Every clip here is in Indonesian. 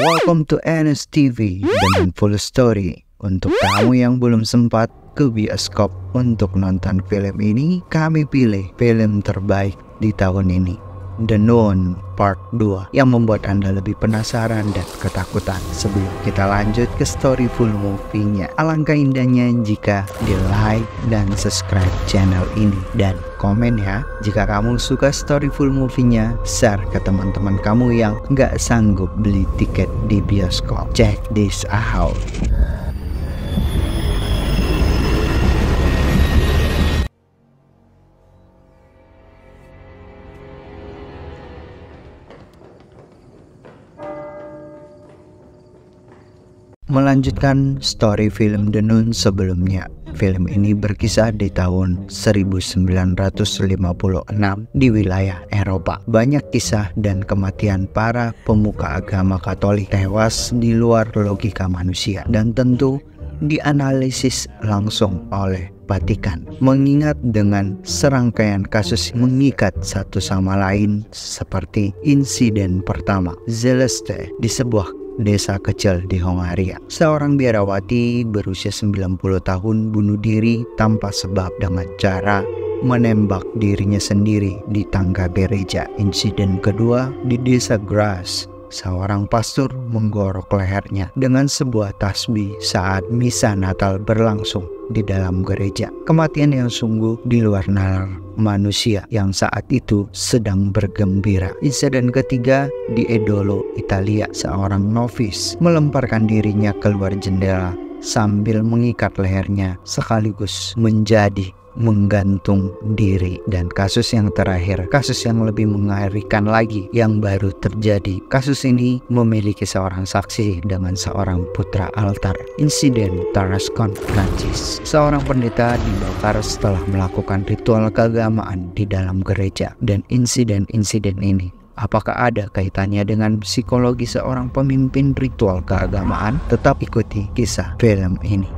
Welcome to NSTV dengan full story. Untuk kamu yang belum sempat ke bioskop untuk nonton film ini, kami pilih film terbaik di tahun ini, The Nun Part 2, yang membuat Anda lebih penasaran dan ketakutan. Sebelum kita lanjut ke story full movie-nya, alangkah indahnya jika di like dan subscribe channel ini dan komen ya. Jika kamu suka story full movie-nya, share ke teman-teman kamu yang nggak sanggup beli tiket di bioskop. Check this out. Melanjutkan story film The Nun sebelumnya, film ini berkisah di tahun 1956 di wilayah Eropa. Banyak kisah dan kematian para pemuka agama Katolik tewas di luar logika manusia dan tentu dianalisis langsung oleh Vatikan. Mengingat dengan serangkaian kasus mengikat satu sama lain seperti insiden pertama Celeste di sebuah desa kecil di Hongaria. Seorang biarawati berusia 90 tahun bunuh diri tanpa sebab dengan cara menembak dirinya sendiri di tangga gereja. Insiden kedua di desa Graz, seorang pastor menggorok lehernya dengan sebuah tasbih saat misa Natal berlangsung di dalam gereja. Kematian yang sungguh di luar nalar manusia yang saat itu sedang bergembira. Insiden ketiga di Edolo, Italia, seorang novis melemparkan dirinya keluar jendela sambil mengikat lehernya sekaligus menjadi menggantung diri. Dan kasus yang terakhir, kasus yang lebih mengerikan lagi yang baru terjadi. Kasus ini memiliki seorang saksi dengan seorang putra altar. Insiden Tarascon, Prancis. Seorang pendeta dibakar setelah melakukan ritual keagamaan di dalam gereja. Dan insiden-insiden ini, apakah ada kaitannya dengan psikologi seorang pemimpin ritual keagamaan? Tetap ikuti kisah film ini.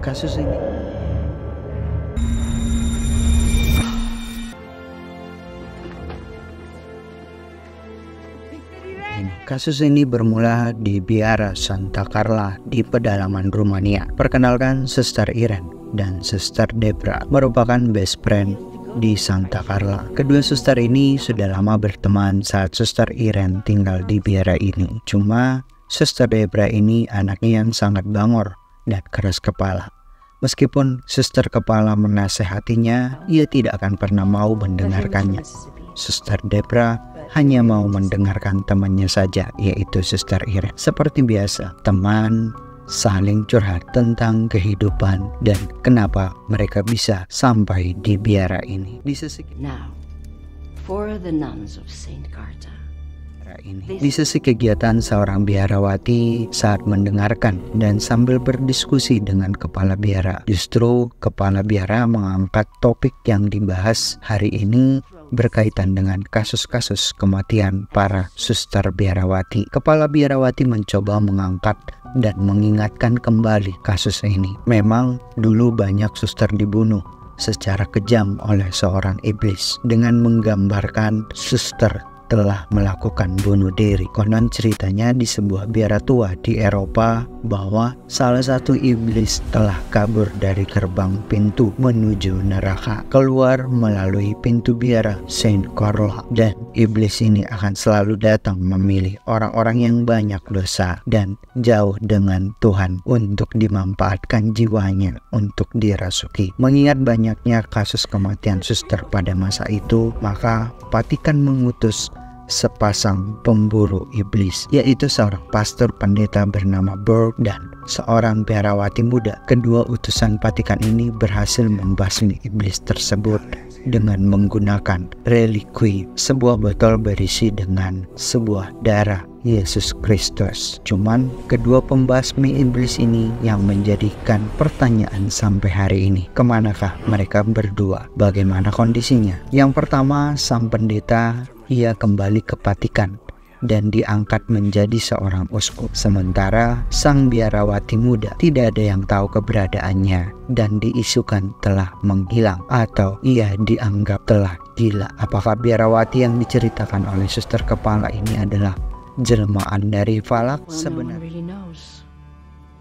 Kasus ini bermula di Biara Santa Carla di pedalaman Rumania. Perkenalkan, Suster Irene dan Suster Debra merupakan best friend di Santa Carla. Kedua suster ini sudah lama berteman saat Suster Irene tinggal di biara ini. Cuma Suster Debra ini anaknya yang sangat bangor dan keras kepala. Meskipun suster kepala menasehatinya, ia tidak akan pernah mau mendengarkannya. Suster Debra hanya mau mendengarkan temannya saja, yaitu Suster Irene. Seperti biasa, teman saling curhat tentang kehidupan dan kenapa mereka bisa sampai di biara ini. Now, for the nuns of Saint Carta. Di sesi kegiatan, seorang biarawati saat mendengarkan dan sambil berdiskusi dengan kepala biara. Justru kepala biara mengangkat topik yang dibahas hari ini berkaitan dengan kasus-kasus kematian para suster biarawati. Kepala biarawati mencoba mengangkat dan mengingatkan kembali kasus ini. Memang dulu banyak suster dibunuh secara kejam oleh seorang iblis dengan menggambarkan suster telah melakukan bunuh diri. Konon ceritanya di sebuah biara tua di Eropa bahwa salah satu iblis telah kabur dari gerbang pintu menuju neraka, keluar melalui pintu biara Saint Carla, dan iblis ini akan selalu datang memilih orang-orang yang banyak dosa dan jauh dengan Tuhan untuk dimanfaatkan jiwanya untuk dirasuki. Mengingat banyaknya kasus kematian suster pada masa itu, maka Vatikan mengutus sepasang pemburu iblis, yaitu seorang pastor pendeta bernama Berg dan seorang biarawati muda. Kedua utusan Vatikan ini berhasil membasmi iblis tersebut dengan menggunakan relikwi, sebuah botol berisi dengan sebuah darah Yesus Kristus. Cuman kedua pembasmi iblis ini yang menjadikan pertanyaan sampai hari ini, kemanakah mereka berdua? Bagaimana kondisinya? Yang pertama, sang pendeta ia kembali ke Vatikan dan diangkat menjadi seorang uskup. Sementara sang biarawati muda tidak ada yang tahu keberadaannya dan diisukan telah menghilang atau ia dianggap telah gila. Apakah biarawati yang diceritakan oleh suster kepala ini adalah jelmaan dari falak Well, no one sebenarnya. really knows.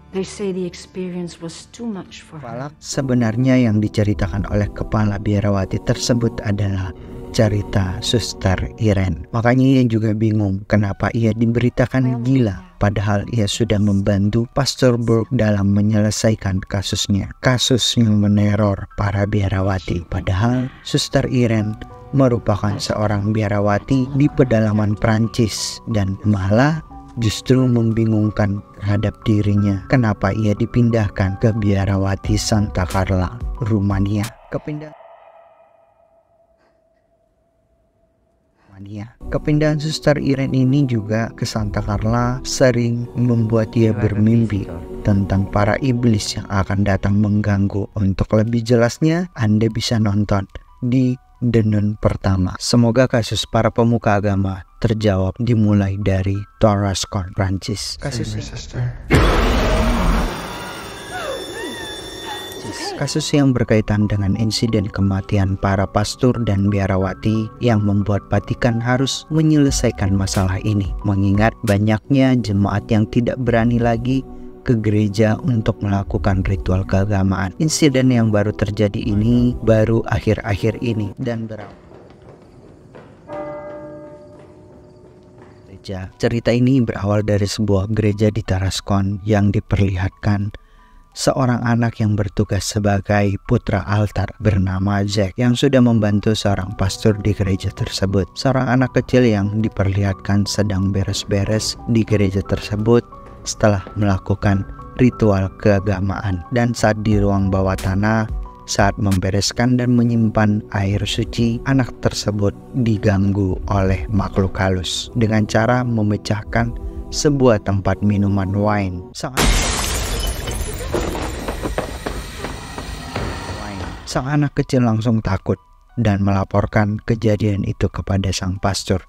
They say the experience was too much for her. Falak sebenarnya yang diceritakan oleh kepala biarawati tersebut adalah cerita Suster Irene. Makanya ia juga bingung kenapa ia diberitakan gila, padahal ia sudah membantu Pastor Burke dalam menyelesaikan kasusnya. Kasus yang meneror para biarawati. Padahal Suster Irene merupakan seorang biarawati di pedalaman Prancis dan malah justru membingungkan terhadap dirinya kenapa ia dipindahkan ke biarawati Santa Carla, Rumania. Kepindahan Suster Irene ini juga ke Santa Carla sering membuat ia bermimpi tentang para iblis yang akan datang mengganggu. Untuk lebih jelasnya, Anda bisa nonton di The Nun pertama. Semoga kasus para pemuka agama terjawab dimulai dari Tarascon, Prancis. Kasus yang berkaitan dengan insiden kematian para pastor dan biarawati yang membuat Vatikan harus menyelesaikan masalah ini, mengingat banyaknya jemaat yang tidak berani lagi ke gereja untuk melakukan ritual keagamaan. Insiden yang baru terjadi ini baru akhir-akhir ini dan berawal. Cerita ini berawal dari sebuah gereja di Tarascon yang diperlihatkan seorang anak yang bertugas sebagai putra altar bernama Jack yang sudah membantu seorang pastor di gereja tersebut. Seorang anak kecil yang diperlihatkan sedang beres-beres di gereja tersebut setelah melakukan ritual keagamaan, dan saat di ruang bawah tanah saat membereskan dan menyimpan air suci, anak tersebut diganggu oleh makhluk halus dengan cara memecahkan sebuah tempat minuman wine. Sang anak kecil langsung takut dan melaporkan kejadian itu kepada sang pastor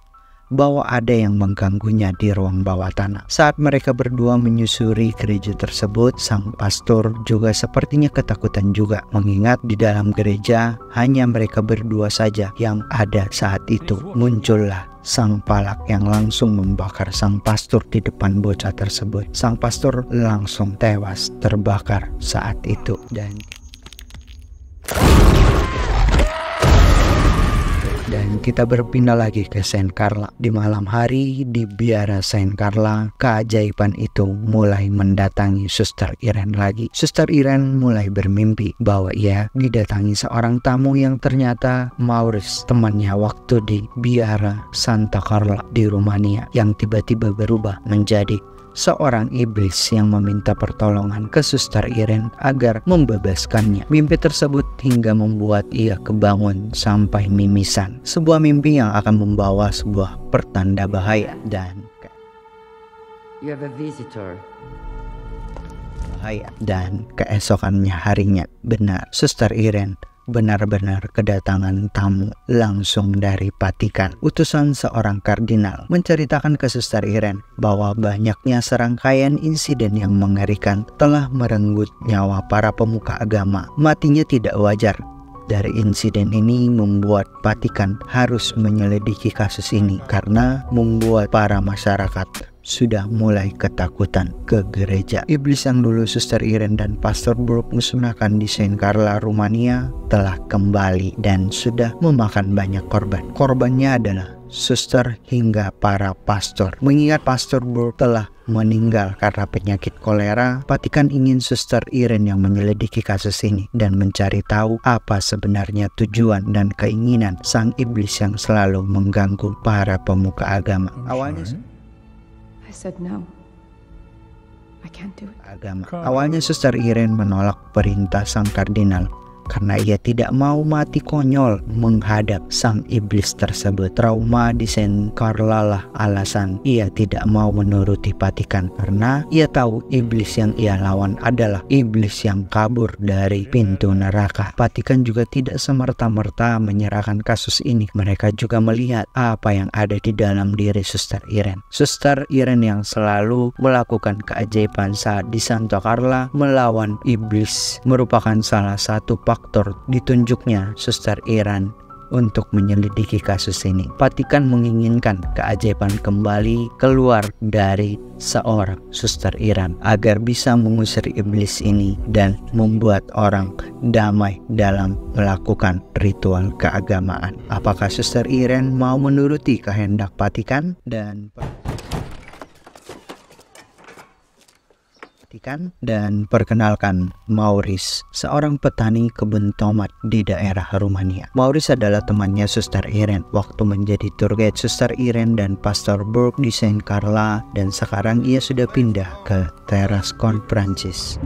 bahwa ada yang mengganggunya di ruang bawah tanah. Saat mereka berdua menyusuri gereja tersebut, sang pastor juga sepertinya ketakutan juga, mengingat di dalam gereja hanya mereka berdua saja yang ada saat itu. Muncullah sang palak yang langsung membakar sang pastor di depan bocah tersebut. Sang pastor langsung tewas terbakar saat itu. Dan kita berpindah lagi ke Saint Carla. Di malam hari di biara Saint Carla, keajaiban itu mulai mendatangi Suster Irene lagi. Suster Irene mulai bermimpi bahwa ia didatangi seorang tamu yang ternyata Maurice, temannya waktu di biara Santa Carla di Rumania, yang tiba-tiba berubah menjadi seorang iblis yang meminta pertolongan ke Suster Irene agar membebaskannya. Mimpi tersebut hingga membuat ia kebangun sampai mimisan. Sebuah mimpi yang akan membawa sebuah pertanda bahaya You have a visitor. Dan keesokannya harinya benar Suster Irene benar-benar kedatangan tamu langsung dari Vatikan. Utusan seorang kardinal menceritakan ke Suster Irene bahwa banyaknya serangkaian insiden yang mengerikan telah merenggut nyawa para pemuka agama. Matinya tidak wajar. Dari insiden ini membuat Vatikan harus menyelidiki kasus ini karena membuat para masyarakat sudah mulai ketakutan ke gereja. Iblis yang dulu Suster Irene dan Pastor Burke musnahkan di Saint Carla, Rumania telah kembali dan sudah memakan banyak korban. Korbannya adalah suster hingga para pastor. Mengingat Pastor Burke telah meninggal karena penyakit kolera, Vatikan ingin Suster Irene yang menyelidiki kasus ini dan mencari tahu apa sebenarnya tujuan dan keinginan sang iblis yang selalu mengganggu para pemuka agama. I said no. I can't do it. Awalnya Suster Irene menolak perintah sang kardinal karena ia tidak mau mati konyol menghadap sang iblis tersebut. Trauma di Saint Carla lah alasan ia tidak mau menuruti Vatikan, karena ia tahu iblis yang ia lawan adalah iblis yang kabur dari pintu neraka. Vatikan juga tidak semerta-merta menyerahkan kasus ini. Mereka juga melihat apa yang ada di dalam diri Suster Irene. Suster Irene yang selalu melakukan keajaiban saat di Santa Carla melawan iblis merupakan salah satu faktor ditunjuknya Suster Irene untuk menyelidiki kasus ini. Vatikan menginginkan keajaiban kembali keluar dari seorang suster Irene agar bisa mengusir iblis ini dan membuat orang damai dalam melakukan ritual keagamaan. Apakah suster Irene mau menuruti kehendak Vatikan? Dan perkenalkan Maurice, seorang petani kebun tomat di daerah Rumania. Maurice adalah temannya Suster Irene waktu menjadi tour guide Suster Irene dan Pastor Burke di Saint Carla, dan sekarang ia sudah pindah ke Tarascon, Prancis.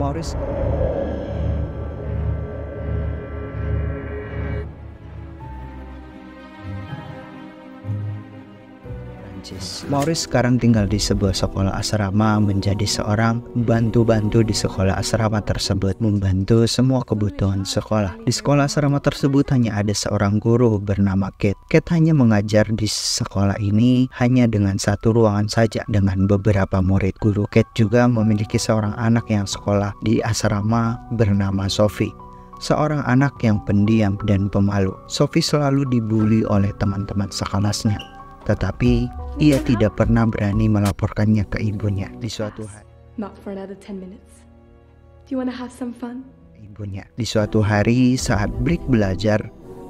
Maurice sekarang tinggal di sebuah sekolah asrama, menjadi seorang bantu-bantu di sekolah asrama tersebut, membantu semua kebutuhan sekolah. Di sekolah asrama tersebut hanya ada seorang guru bernama Kate. Kate hanya mengajar di sekolah ini hanya dengan satu ruangan saja dengan beberapa murid. Guru Kate juga memiliki seorang anak yang sekolah di asrama bernama Sophie. Seorang anak yang pendiam dan pemalu. Sophie selalu dibully oleh teman-teman sekelasnya, tetapi ia tidak pernah berani melaporkannya ke ibunya. Di suatu hari, Not for another 10 minutes. Do you want to have some fun? Di suatu hari saat break belajar,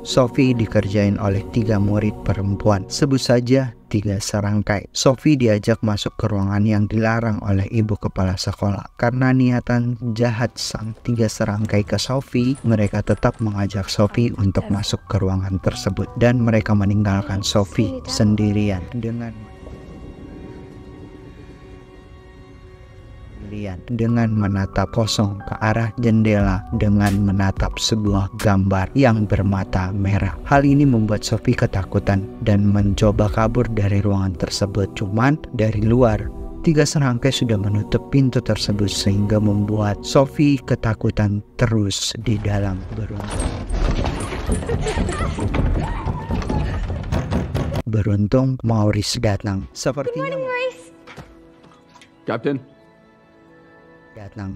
Sophie dikerjain oleh 3 murid perempuan. Sebut saja 3 serangkai. Sophie diajak masuk ke ruangan yang dilarang oleh ibu kepala sekolah. Karena niatan jahat sang 3 serangkai ke Sophie, mereka tetap mengajak Sophie untuk masuk ke ruangan tersebut. Dan mereka meninggalkan Sophie sendirian dengan menatap kosong ke arah jendela dengan menatap sebuah gambar yang bermata merah. Hal ini membuat Sophie ketakutan dan mencoba kabur dari ruangan tersebut. Cuman dari luar, 3 serangkai sudah menutup pintu tersebut sehingga membuat Sophie ketakutan terus di dalam. Beruntung Maurice datang.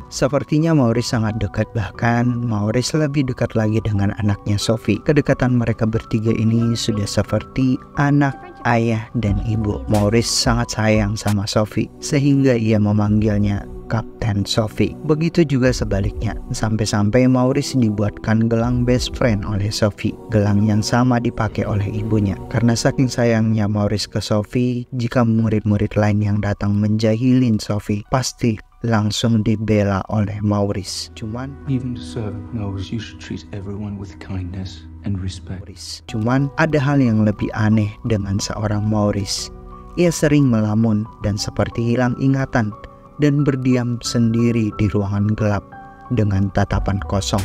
Sepertinya Maurice sangat dekat, bahkan Maurice lebih dekat lagi dengan anaknya Sophie. Kedekatan mereka bertiga ini sudah seperti anak, ayah, dan ibu. Maurice sangat sayang sama Sophie sehingga ia memanggilnya Kapten Sophie. Begitu juga sebaliknya, sampai-sampai Maurice dibuatkan gelang best friend oleh Sophie, gelang yang sama dipakai oleh ibunya. Karena saking sayangnya Maurice ke Sophie, jika murid-murid lain yang datang menjahilin Sophie, pasti langsung dibela oleh Maurice. Cuman ada hal yang lebih aneh dengan seorang Maurice. Ia sering melamun dan seperti hilang ingatan dan berdiam sendiri di ruangan gelap dengan tatapan kosong.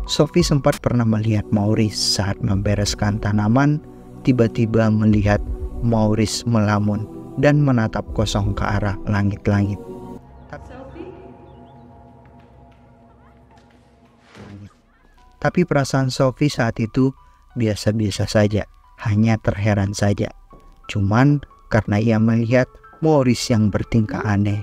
Sophie sempat pernah melihat Maurice saat membereskan tanaman, tiba-tiba melihat Maurice melamun dan menatap kosong ke arah langit-langit. Tapi perasaan Sophie saat itu biasa-biasa saja, hanya terheran saja. Cuman karena ia melihat Maurice yang bertingkah aneh,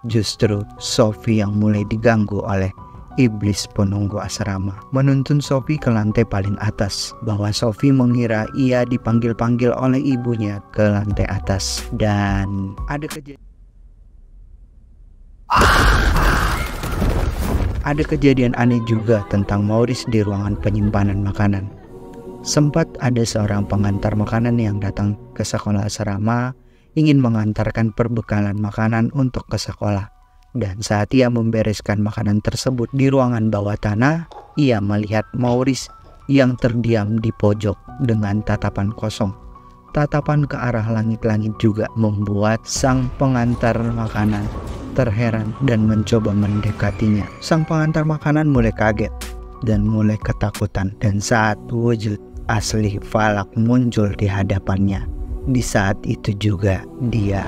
justru Sophie yang mulai diganggu oleh iblis penunggu asrama. Menuntun Sophie ke lantai paling atas, bahwa Sophie mengira ia dipanggil-panggil oleh ibunya ke lantai atas. Dan ada kejadian aneh juga tentang Maurice di ruangan penyimpanan makanan. Sempat ada seorang pengantar makanan yang datang ke sekolah asrama, ingin mengantarkan perbekalan makanan untuk ke sekolah. Dan saat ia membereskan makanan tersebut di ruangan bawah tanah, ia melihat Maurice yang terdiam di pojok dengan tatapan kosong. Tatapan ke arah langit-langit juga membuat sang pengantar makanan terheran dan mencoba mendekatinya. Sang pengantar makanan mulai kaget dan mulai ketakutan, dan saat wujud asli Valak muncul di hadapannya, di saat itu juga dia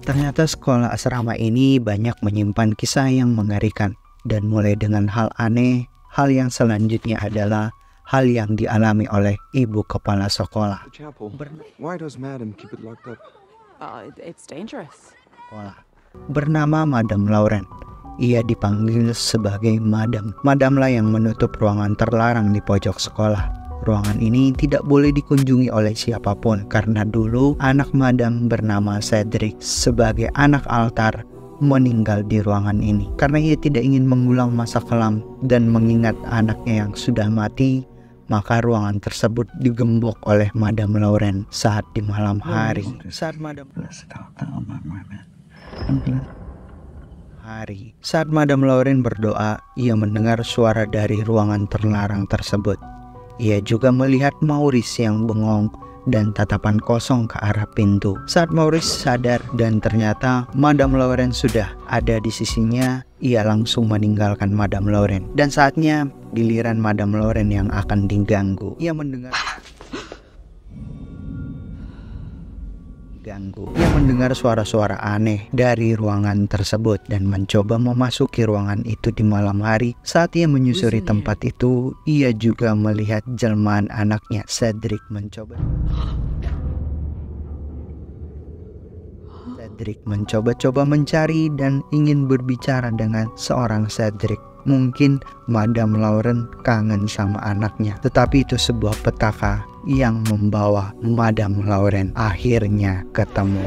ternyata sekolah asrama ini banyak menyimpan kisah yang mengerikan. Dan mulai dengan hal aneh, hal yang selanjutnya adalah hal yang dialami oleh ibu kepala sekolah. It's dangerous. Bernama Madam Lauren. Ia dipanggil sebagai Madam. Madamlah yang menutup ruangan terlarang di pojok sekolah. Ruangan ini tidak boleh dikunjungi oleh siapapun karena dulu anak Madam bernama Cedric sebagai anak altar meninggal di ruangan ini. Karena ia tidak ingin mengulang masa kelam dan mengingat anaknya yang sudah mati, maka ruangan tersebut digembok oleh Madam Lauren saat di malam hari. Saat Madam Lauren berdoa, ia mendengar suara dari ruangan terlarang tersebut. Ia juga melihat Maurice yang bengong dan tatapan kosong ke arah pintu. Saat Maurice sadar dan ternyata Madam Lauren sudah ada di sisinya, ia langsung meninggalkan Madam Lauren. Dan saatnya giliran Madam Lauren yang akan diganggu. Ia mendengar suara-suara aneh dari ruangan tersebut dan mencoba memasuki ruangan itu di malam hari. Saat ia menyusuri tempat itu, ia juga melihat jelmaan anaknya. Cedric mencoba mencari dan ingin berbicara dengan seorang Cedric. Mungkin Madam Lauren kangen sama anaknya, tetapi itu sebuah petaka yang membawa Madam Lauren akhirnya ketemu.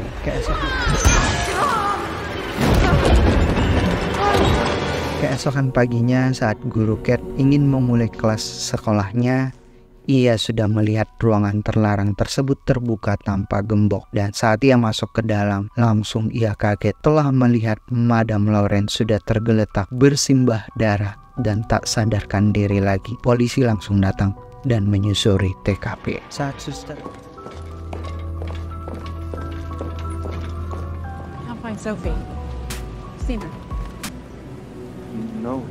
Keesokan paginya saat guru Cat ingin memulai kelas sekolahnya, ia sudah melihat ruangan terlarang tersebut terbuka tanpa gembok, dan saat ia masuk ke dalam, langsung ia kaget telah melihat Madam Lauren sudah tergeletak bersimbah darah dan tak sadarkan diri lagi. Polisi langsung datang dan menyusuri TKP. Saat suster I'll find Sophie. Seen her. No.